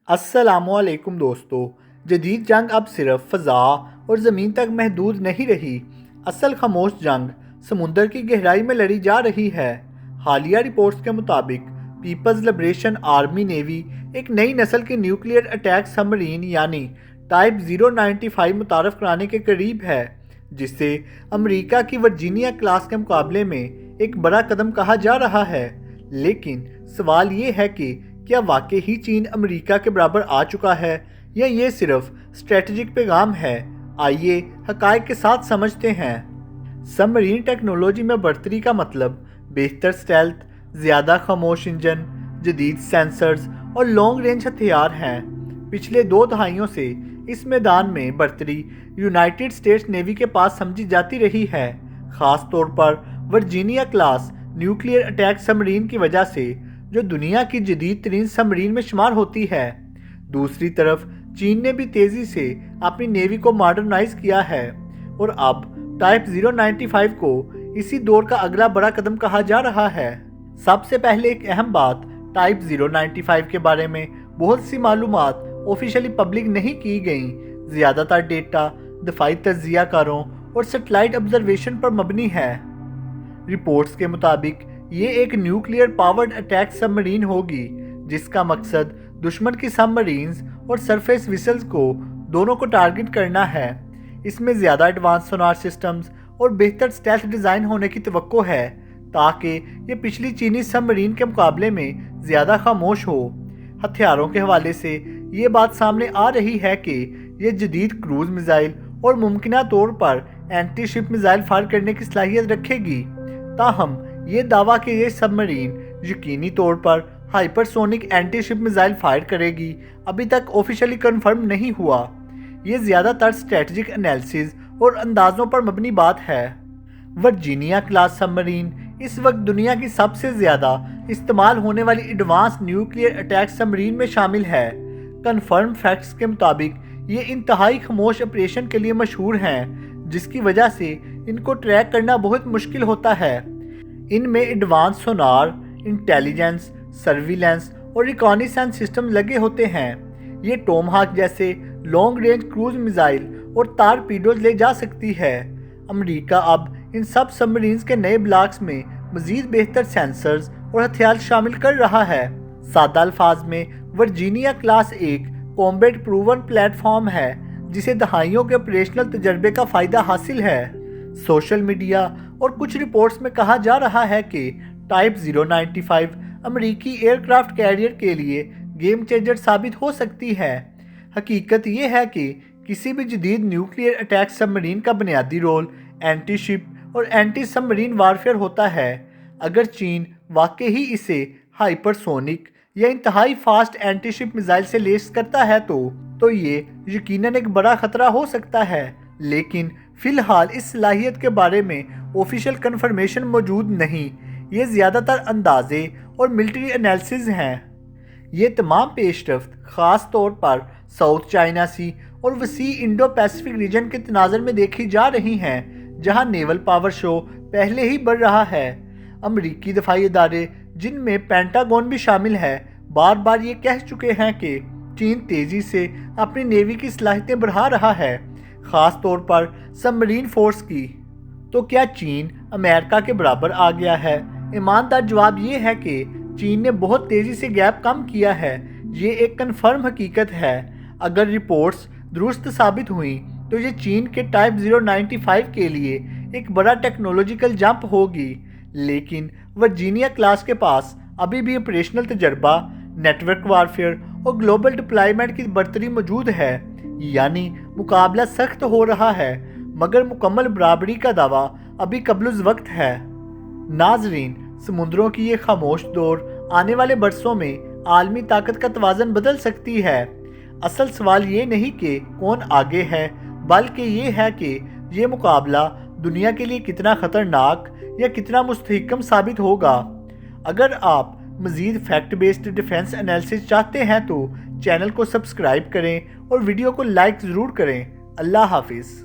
السلام علیکم دوستو۔ جدید جنگ اب صرف فضا اور زمین تک محدود نہیں رہی۔ اصل خاموش جنگ سمندر کی گہرائی میں لڑی جا رہی ہے۔ حالیہ رپورٹس کے مطابق پیپلز لبریشن آرمی نیوی ایک نئی نسل کی نیوکلیئر اٹیک سب مرین یعنی ٹائپ 095 متعارف کرانے کے قریب ہے، جس سے امریکہ کی ورجینیا کلاس کے مقابلے میں ایک بڑا قدم کہا جا رہا ہے۔ لیکن سوال یہ ہے کہ کیا واقعی ہی چین امریکہ کے برابر آ چکا ہے یا یہ صرف اسٹریٹجک پیغام ہے؟ آئیے حقائق کے ساتھ سمجھتے ہیں۔ سب مرین ٹیکنالوجی میں برتری کا مطلب بہتر سٹیلتھ، زیادہ خاموش انجن، جدید سینسرز اور لانگ رینج ہتھیار ہیں۔ پچھلے 2 دہائیوں سے اس میدان میں برتری یونائٹڈ اسٹیٹس نیوی کے پاس سمجھی جاتی رہی ہے، خاص طور پر ورجینیا کلاس نیوکلیئر اٹیک سب مرین کی وجہ سے، جو دنیا کی جدید ترین سب مرین میں شمار ہوتی ہے۔ دوسری طرف چین نے بھی تیزی سے اپنی نیوی کو ماڈرنائز کیا ہے اور اب ٹائپ 095 کو اسی دور کا اگلا بڑا قدم کہا جا رہا ہے۔ سب سے پہلے ایک اہم بات، ٹائپ 095 کے بارے میں بہت سی معلومات آفیشلی پبلک نہیں کی گئیں۔ زیادہ تر ڈیٹا دفاعی تجزیہ کاروں اور سیٹلائٹ آبزرویشن پر مبنی ہے۔ رپورٹس کے مطابق یہ ایک نیوکلیئر پاورڈ اٹیک سب مرین ہوگی، جس کا مقصد دشمن کی سب مرینز اور سرفیس ویسلز کو دونوں کو ٹارگٹ کرنا ہے۔ اس میں زیادہ ایڈوانس سونار سسٹمز اور بہتر سٹیلتھ ڈیزائن ہونے کی توقع ہے تاکہ یہ پچھلی چینی سب مرین کے مقابلے میں زیادہ خاموش ہو۔ ہتھیاروں کے حوالے سے یہ بات سامنے آ رہی ہے کہ یہ جدید کروز میزائل اور ممکنہ طور پر اینٹی شپ میزائل فائر کرنے کی صلاحیت رکھے گی۔ تاہم یہ دعویٰ کہ یہ سب مرین یقینی طور پر ہائپر سونک اینٹی شپ میزائل فائر کرے گی ابھی تک آفیشلی کنفرم نہیں ہوا۔ یہ زیادہ تر اسٹریٹجک انالیسز اور اندازوں پر مبنی بات ہے۔ ورجینیا کلاس سب مرین اس وقت دنیا کی سب سے زیادہ استعمال ہونے والی ایڈوانس نیوکلیئر اٹیک سب مرین میں شامل ہے۔ کنفرم فیکٹس کے مطابق یہ انتہائی خاموش آپریشن کے لیے مشہور ہیں، جس کی وجہ سے ان کو ٹریک کرنا بہت مشکل ہوتا ہے۔ ان میں ایڈوانس سونار، انٹیلیجنس، سرویلنس اور ریکانیسنس سسٹم لگے ہوتے ہیں۔ یہ ٹوم ہاک جیسے لانگ رینج کروز میزائل اور تارپیڈوز لے جا سکتی ہے۔ امریکہ اب ان سب مرینز کے نئے بلاکس میں مزید بہتر سینسرز اور ہتھیار شامل کر رہا ہے۔ سادہ الفاظ میں ورجینیا کلاس ایک کامبیٹ پروون پلیٹ فارم ہے جسے دہائیوں کے آپریشنل تجربے کا فائدہ حاصل ہے۔ سوشل میڈیا اور کچھ رپورٹس میں کہا جا رہا ہے کہ ٹائپ 095 امریکی ایئر کرافٹ کیریئر کے لیے گیم چینجر ثابت ہو سکتی ہے۔ حقیقت یہ ہے کہ کسی بھی جدید نیوکلیئر اٹیک سب مرین کا بنیادی رول اینٹی شپ اور اینٹی سب مرین وارفیئر ہوتا ہے۔ اگر چین واقعی ہی اسے ہائپر سونک یا انتہائی فاسٹ اینٹی شپ میزائل سے لیس کرتا ہے تو یہ یقیناً ایک بڑا خطرہ ہو سکتا ہے، لیکن فی الحال اس صلاحیت کے بارے میں آفیشیل کنفرمیشن موجود نہیں۔ یہ زیادہ تر اندازے اور ملٹری انالیسز ہیں۔ یہ تمام پیش رفت خاص طور پر ساؤتھ چائنا سی اور وسیع انڈو پیسفک ریجن کے تناظر میں دیکھی جا رہی ہیں، جہاں نیول پاور شو پہلے ہی بڑھ رہا ہے۔ امریکی دفاعی ادارے، جن میں پینٹاگون بھی شامل ہے، بار بار یہ کہہ چکے ہیں کہ چین تیزی سے اپنی نیوی کی صلاحیتیں بڑھا رہا ہے، خاص طور پر سب مرین فورس کی۔ تو کیا چین امریکہ کے برابر آ گیا ہے؟ ایماندار جواب یہ ہے کہ چین نے بہت تیزی سے گیپ کم کیا ہے۔ یہ ایک کنفرم حقیقت ہے۔ اگر رپورٹس درست ثابت ہوئیں تو یہ چین کے ٹائپ 095 کے لیے ایک بڑا ٹیکنالوجیکل جمپ ہوگی، لیکن ورجینیا کلاس کے پاس ابھی بھی آپریشنل تجربہ، نیٹ ورک وارفیئر اور گلوبل ڈپلائمنٹ کی برتری موجود ہے۔ یعنی مقابلہ سخت ہو رہا ہے، مگر مکمل برابری کا دعویٰ ابھی قبل الوقت ہے۔ ناظرین، سمندروں کی یہ خاموش دور آنے والے برسوں میں عالمی طاقت کا توازن بدل سکتی ہے۔ اصل سوال یہ نہیں کہ کون آگے ہے، بلکہ یہ ہے کہ یہ مقابلہ دنیا کے لیے کتنا خطرناک یا کتنا مستحکم ثابت ہوگا۔ اگر آپ مزید فیکٹ بیسڈ ڈیفنس انالیسز چاہتے ہیں تو چینل کو سبسکرائب کریں اور ویڈیو کو لائک ضرور کریں۔ اللہ حافظ۔